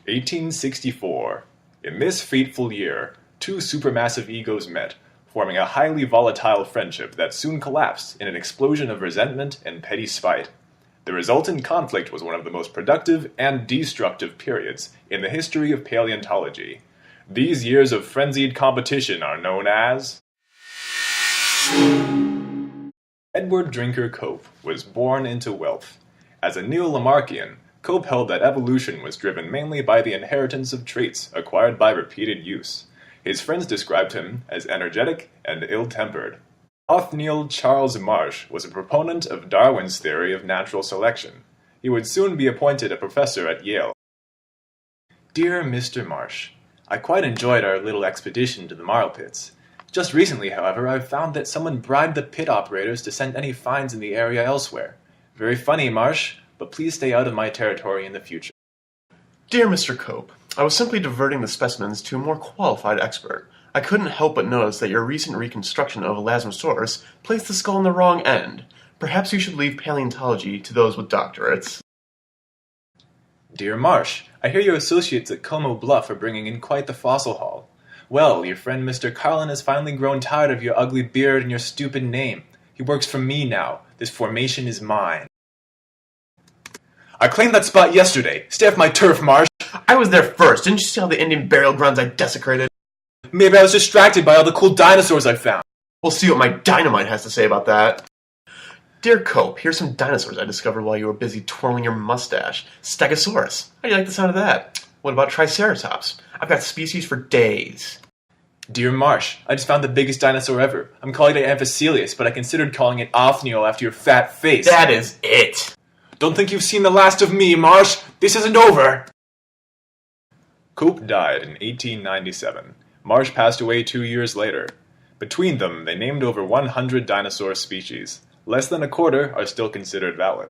1864. In this fateful year, two supermassive egos met, forming a highly volatile friendship that soon collapsed in an explosion of resentment and petty spite. The resultant conflict was one of the most productive and destructive periods in the history of paleontology. These years of frenzied competition are known as... Edward Drinker Cope was born into wealth. As a neo-Lamarckian, Cope held that evolution was driven mainly by the inheritance of traits acquired by repeated use. His friends described him as energetic and ill-tempered. Othniel Charles Marsh was a proponent of Darwin's theory of natural selection. He would soon be appointed a professor at Yale. Dear Mr. Marsh, I quite enjoyed our little expedition to the marl pits. Just recently, however, I've found that someone bribed the pit operators to send any finds in the area elsewhere. Very funny, Marsh, but please stay out of my territory in the future. Dear Mr. Cope, I was simply diverting the specimens to a more qualified expert. I couldn't help but notice that your recent reconstruction of Elasmosaurus placed the skull in the wrong end. Perhaps you should leave paleontology to those with doctorates. Dear Marsh, I hear your associates at Como Bluff are bringing in quite the fossil haul. Well, your friend Mr. Carlin has finally grown tired of your ugly beard and your stupid name. He works for me now. This formation is mine. I claimed that spot yesterday. Stay off my turf, Marsh. I was there first. Didn't you see all the Indian burial grounds I desecrated? Maybe I was distracted by all the cool dinosaurs I found. We'll see what my dynamite has to say about that. Dear Cope, here's some dinosaurs I discovered while you were busy twirling your mustache. Stegosaurus. How do you like the sound of that? What about Triceratops? I've got species for days. Dear Marsh, I just found the biggest dinosaur ever. I'm calling it Amphicelius, but I considered calling it Othniel after your fat face. That is it. Don't think you've seen the last of me, Marsh. This isn't over. Cope died in 1897. Marsh passed away 2 years later. Between them, they named over 100 dinosaur species. Less than a quarter are still considered valid.